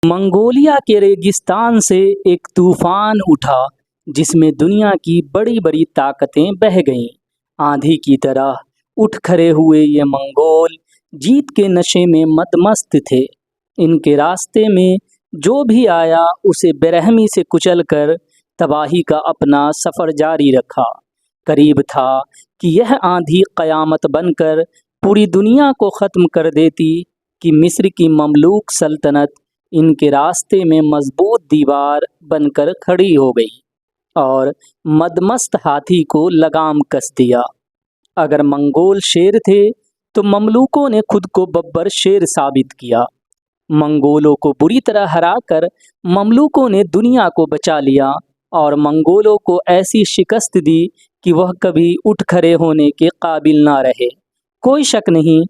منگولیا کے ریگستان سے ایک طوفان اٹھا جس میں دنیا کی بڑی بڑی طاقتیں بہہ گئیں۔ آندھی کی طرح اٹھ کھڑے ہوئے یہ منگول جیت کے نشے میں مدمست تھے۔ ان کے راستے میں جو بھی آیا اسے برہمی سے کچل کر تباہی کا اپنا سفر جاری رکھا۔ قریب تھا کہ یہ آندھی قیامت بن کر پوری دنیا کو ختم کر دیتی کہ مصر کی مملوک سلطنت ان کے راستے میں مضبوط دیوار بن کر کھڑی ہو گئی اور مدمست ہاتھی کو لگام کس دیا۔ اگر منگول شیر تھے تو مملوکوں نے خود کو ببر شیر ثابت کیا۔ منگولوں کو بری طرح ہرا کر مملوکوں نے دنیا کو بچا لیا اور منگولوں کو ایسی شکست دی کہ وہ کبھی اٹھ کھڑے ہونے کے قابل نہ رہے۔ کوئی شک نہیں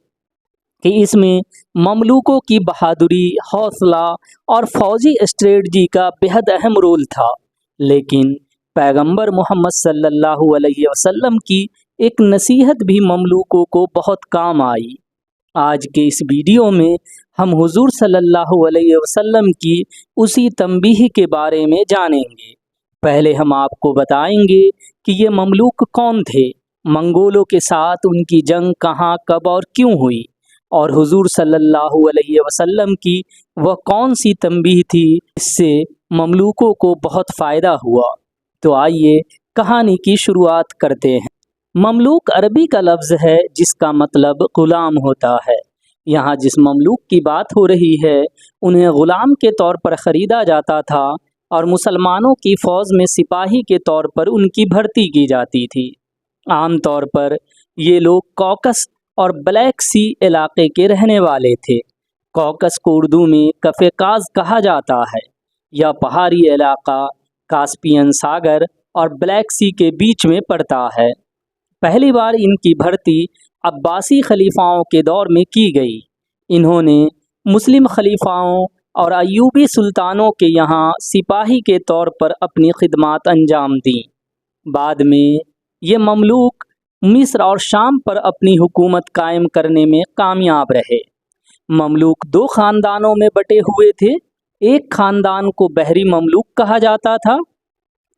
کہ اس میں مملوکوں کی بہادری، حوصلہ اور فوجی اسٹریٹجی کا بہت اہم رول تھا، لیکن پیغمبر محمد صلی اللہ علیہ وسلم کی ایک نصیحت بھی مملوکوں کو بہت کام آئی۔ آج کے اس ویڈیو میں ہم حضور صلی اللہ علیہ وسلم کی اسی تنبیہ کے بارے میں جانیں گے۔ پہلے ہم آپ کو بتائیں گے کہ یہ مملوک کون تھے، منگولوں کے ساتھ ان کی جنگ کہاں، کب اور کیوں ہوئی، اور حضور صلی اللہ علیہ وسلم کی وہ کون سی تنبیہ تھی اس سے مملوکوں کو بہت فائدہ ہوا۔ تو آئیے کہانی کی شروعات کرتے ہیں۔ مملوک عربی کا لفظ ہے جس کا مطلب غلام ہوتا ہے۔ یہاں جس مملوک کی بات ہو رہی ہے انہیں غلام کے طور پر خریدا جاتا تھا اور مسلمانوں کی فوج میں سپاہی کے طور پر ان کی بھرتی کی جاتی تھی۔ عام طور پر یہ لوگ کوکس اور بلیک سی علاقے کے رہنے والے تھے۔ کوکس کو اردو میں کفقاز کہا جاتا ہے۔ یہ پہاڑی علاقہ کاسپین ساگر اور بلیک سی کے بیچ میں پڑتا ہے۔ پہلی بار ان کی بھرتی عباسی خلیفاؤں کے دور میں کی گئی۔ انہوں نے مسلم خلیفاؤں اور ایوبی سلطانوں کے یہاں سپاہی کے طور پر اپنی خدمات انجام دیں۔ بعد میں یہ مملوک مصر اور شام پر اپنی حکومت قائم کرنے میں کامیاب رہے۔ مملوک دو خاندانوں میں بٹے ہوئے تھے۔ ایک خاندان کو بحری مملوک کہا جاتا تھا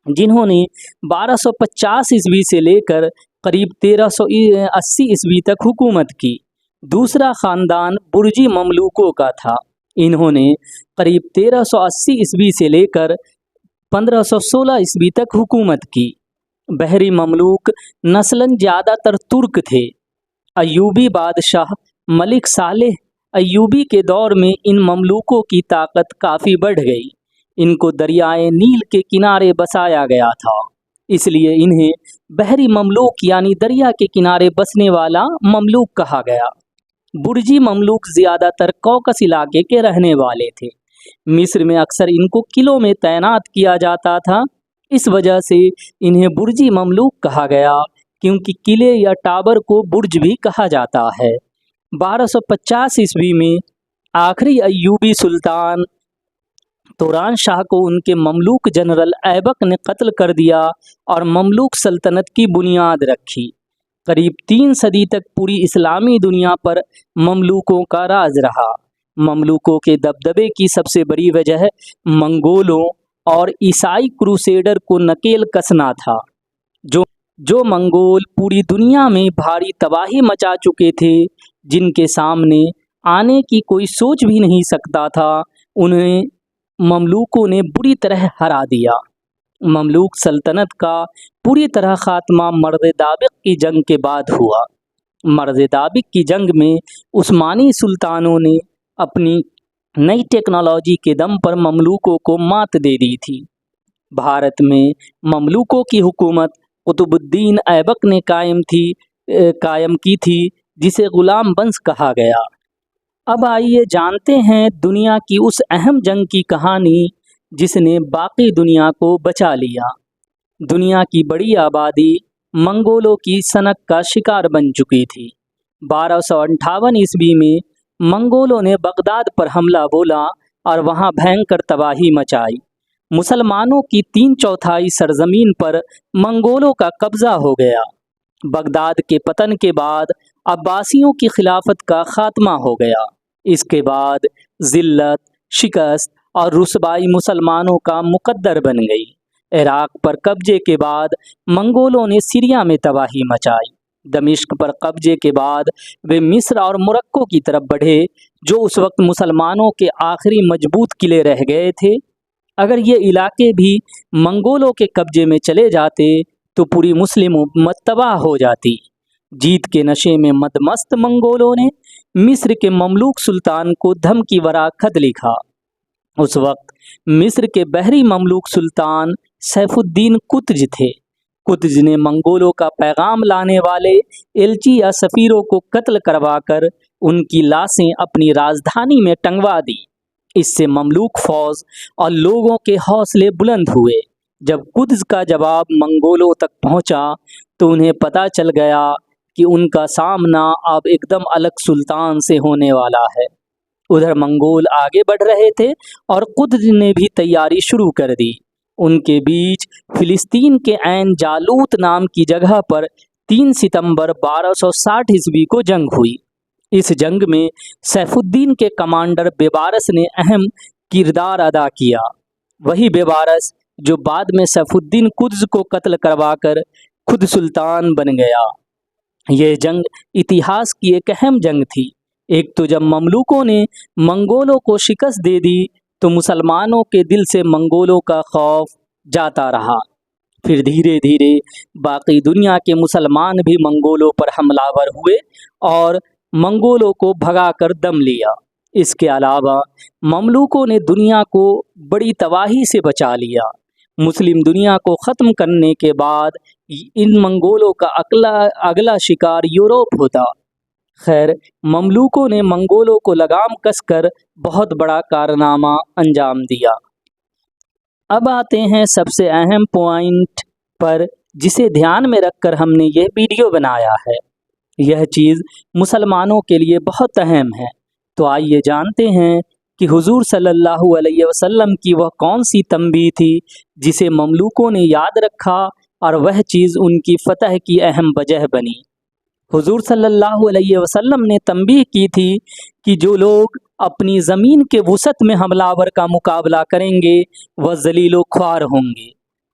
جنہوں نے 1250 عیسوی سے لے کر قریب 1380 عیسوی تک حکومت کی۔ دوسرا خاندان برجی مملوکوں کا تھا۔ انہوں نے قریب 1380 عیسوی سے لے کر 1516 عیسوی تک حکومت کی۔ بحری مملوک نسلاً زیادہ تر ترک تھے۔ ایوبی بادشاہ ملک صالح ایوبی کے دور میں ان مملوکوں کی طاقت کافی بڑھ گئی۔ ان کو دریائے نیل کے کنارے بسایا گیا تھا، اس لیے انہیں بحری مملوک یعنی دریا کے کنارے بسنے والا مملوک کہا گیا۔ برجی مملوک زیادہ تر کوکس علاقے کے رہنے والے تھے۔ مصر میں اکثر ان کو قلعوں میں تعینات کیا جاتا تھا، اس وجہ سے انہیں برجی مملوک کہا گیا، کیونکہ قلعے یا ٹاور کو برج بھی کہا جاتا ہے۔ 1250 عیسوی میں آخری ایوبی سلطان توران شاہ کو ان کے مملوک جنرل ایبک نے قتل کر دیا اور مملوک سلطنت کی بنیاد رکھی۔ قریب 3 صدی تک پوری اسلامی دنیا پر مملوکوں کا راج رہا۔ مملوکوں کے دبدبے کی سب سے بڑی وجہ منگولوں اور عیسائی کروسیڈر کو نکیل کسنا تھا۔ جو منگول پوری دنیا میں بھاری تباہی مچا چکے تھے، جن کے سامنے آنے کی کوئی سوچ بھی نہیں سکتا تھا، انہیں مملوکوں نے بری طرح ہرا دیا۔ مملوک سلطنت کا پوری طرح خاتمہ مرد دابق کی جنگ کے بعد ہوا۔ مرد دابق کی جنگ میں عثمانی سلطانوں نے اپنی نئی ٹیکنالوجی کے دم پر مملوکوں کو مات دے دی تھی۔ بھارت میں مملوکوں کی حکومت قطب الدین ایبک نے قائم کی تھی، جسے غلام بنش کہا گیا۔ اب آئیے جانتے ہیں دنیا کی اس اہم جنگ کی کہانی جس نے باقی دنیا کو بچا لیا۔ دنیا کی بڑی آبادی منگولوں کی سنک کا شکار بن چکی تھی۔ 1258 عیسوی میں منگولوں نے بغداد پر حملہ بولا اور وہاں بھینکر تباہی مچائی۔ مسلمانوں کی 3/4 سرزمین پر منگولوں کا قبضہ ہو گیا۔ بغداد کے پتن کے بعد عباسیوں کی خلافت کا خاتمہ ہو گیا۔ اس کے بعد ذلت، شکست اور رسوائی مسلمانوں کا مقدر بن گئی۔ عراق پر قبضے کے بعد منگولوں نے سیریا میں تباہی مچائی۔ دمشق پر قبضے کے بعد وہ مصر اور موروکو کی طرف بڑھے، جو اس وقت مسلمانوں کے آخری مضبوط قلعے رہ گئے تھے۔ اگر یہ علاقے بھی منگولوں کے قبضے میں چلے جاتے تو پوری مسلم امت تباہ ہو جاتی۔ جیت کے نشے میں مدمست منگولوں نے مصر کے مملوک سلطان کو دھمکی بھرا خط لکھا۔ اس وقت مصر کے بحری مملوک سلطان سیف الدین قطز تھے۔ قطز نے منگولوں کا پیغام لانے والے ایلچی یا سفیروں کو قتل کروا کر ان کی لاشیں اپنی راجدھانی میں ٹنگوا دی۔ اس سے مملوک فوج اور لوگوں کے حوصلے بلند ہوئے۔ جب قطز کا جواب منگولوں تک پہنچا تو انہیں پتہ چل گیا کہ ان کا سامنا اب ایک دم الگ سلطان سے ہونے والا ہے۔ ادھر منگول آگے بڑھ رہے تھے اور قطز نے بھی تیاری شروع کر دی۔ ان کے بیچ فلسطین کے عین جالوت نام کی جگہ پر 3 ستمبر 1260 عیسوی کو جنگ ہوئی۔ اس جنگ میں سیف الدین کے کمانڈر بیبارس نے اہم کردار ادا کیا۔ وہی بیبارس جو بعد میں سیف الدین قطز کو قتل کروا کر خود سلطان بن گیا۔ یہ جنگ اتہاس کی ایک اہم جنگ تھی۔ ایک تو جب مملوکوں نے منگولوں کو شکست دے دی تو مسلمانوں کے دل سے منگولوں کا خوف جاتا رہا۔ پھر دھیرے دھیرے باقی دنیا کے مسلمان بھی منگولوں پر حملہ ور ہوئے اور منگولوں کو بھگا کر دم لیا۔ اس کے علاوہ مملوکوں نے دنیا کو بڑی تباہی سے بچا لیا۔ مسلم دنیا کو ختم کرنے کے بعد ان منگولوں کا اگلا شکار یورپ ہوتا۔ خیر، مملوکوں نے منگولوں کو لگام کس کر بہت بڑا کارنامہ انجام دیا۔ اب آتے ہیں سب سے اہم پوائنٹ پر جسے دھیان میں رکھ کر ہم نے یہ ویڈیو بنایا ہے۔ یہ چیز مسلمانوں کے لیے بہت اہم ہے۔ تو آئیے جانتے ہیں کہ حضور صلی اللہ علیہ وسلم کی وہ کون سی تنبیہ تھی جسے مملوکوں نے یاد رکھا اور وہ چیز ان کی فتح کی اہم وجہ بنی۔ حضور صلی اللہ علیہ وسلم نے تنبیہ کی تھی کہ جو لوگ اپنی زمین کے وسعت میں حملہ آور کا مقابلہ کریں گے وہ ذلیل و خوار ہوں گے،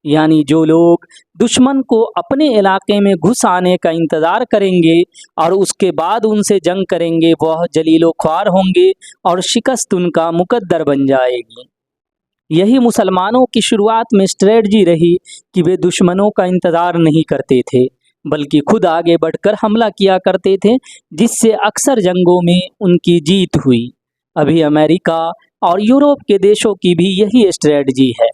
یعنی جو لوگ دشمن کو اپنے علاقے میں گھس آنے کا انتظار کریں گے اور اس کے بعد ان سے جنگ کریں گے وہ ذلیل و خوار ہوں گے اور شکست ان کا مقدر بن جائے گی۔ یہی مسلمانوں کی شروعات میں اسٹریٹجی رہی کہ وہ دشمنوں کا انتظار نہیں کرتے تھے بلکہ خود آگے بڑھ کر حملہ کیا کرتے تھے، جس سے اکثر جنگوں میں ان کی جیت ہوئی۔ ابھی امریکہ اور یورپ کے دیشوں کی بھی یہی اسٹریٹجی ہے۔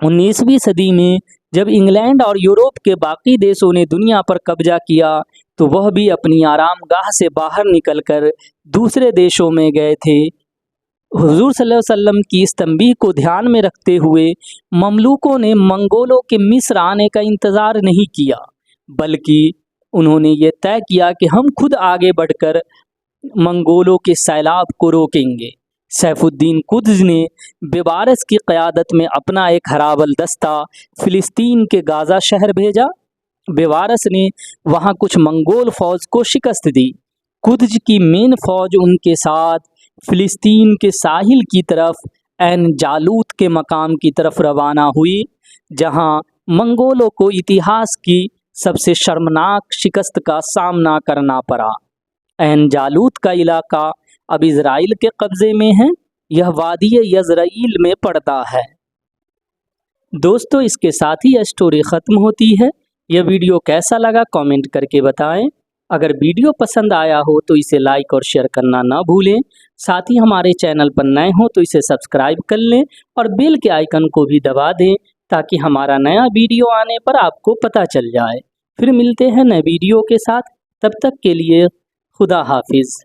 19ویں صدی میں جب انگلینڈ اور یورپ کے باقی دیشوں نے دنیا پر قبضہ کیا تو وہ بھی اپنی آرام گاہ سے باہر نکل کر دوسرے دیشوں میں گئے تھے۔ حضور صلی اللہ علیہ وسلم کی اس تنبیہ کو دھیان میں رکھتے ہوئے مملوکوں نے منگولوں کے مصر آنے کا انتظار نہیں کیا بلکہ انہوں نے یہ طے کیا کہ ہم خود آگے بڑھ کر منگولوں کے سیلاب کو روکیں گے۔ سیف الدین قطز نے بیبارس کی قیادت میں اپنا ایک ہراول دستہ فلسطین کے غازہ شہر بھیجا۔ بیبارس نے وہاں کچھ منگول فوج کو شکست دی۔ قطز کی مین فوج ان کے ساتھ فلسطین کے ساحل کی طرف عین جالوت کے مقام کی طرف روانہ ہوئی، جہاں منگولوں کو اتہاس کی سب سے شرمناک شکست کا سامنا کرنا پڑا۔ عین جالوت کا علاقہ اب اسرائیل کے قبضے میں ہے۔ یہ وادی یزرعیل میں پڑتا ہے۔ دوستو، اس کے ساتھ ہی یہ سٹوری ختم ہوتی ہے۔ یہ ویڈیو کیسا لگا کامنٹ کر کے بتائیں۔ اگر ویڈیو پسند آیا ہو تو اسے لائک اور شیئر کرنا نہ بھولیں۔ ساتھ ہی ہمارے چینل پر نئے ہوں تو اسے سبسکرائب کر لیں اور بیل کے آئیکن کو بھی دبا دیں تاکہ ہمارا نیا ویڈیو آنے پر آپ کو پتہ چل جائے۔ پھر ملتے ہیں نئے ویڈیو کے ساتھ، تب تک کے لیے خدا حافظ۔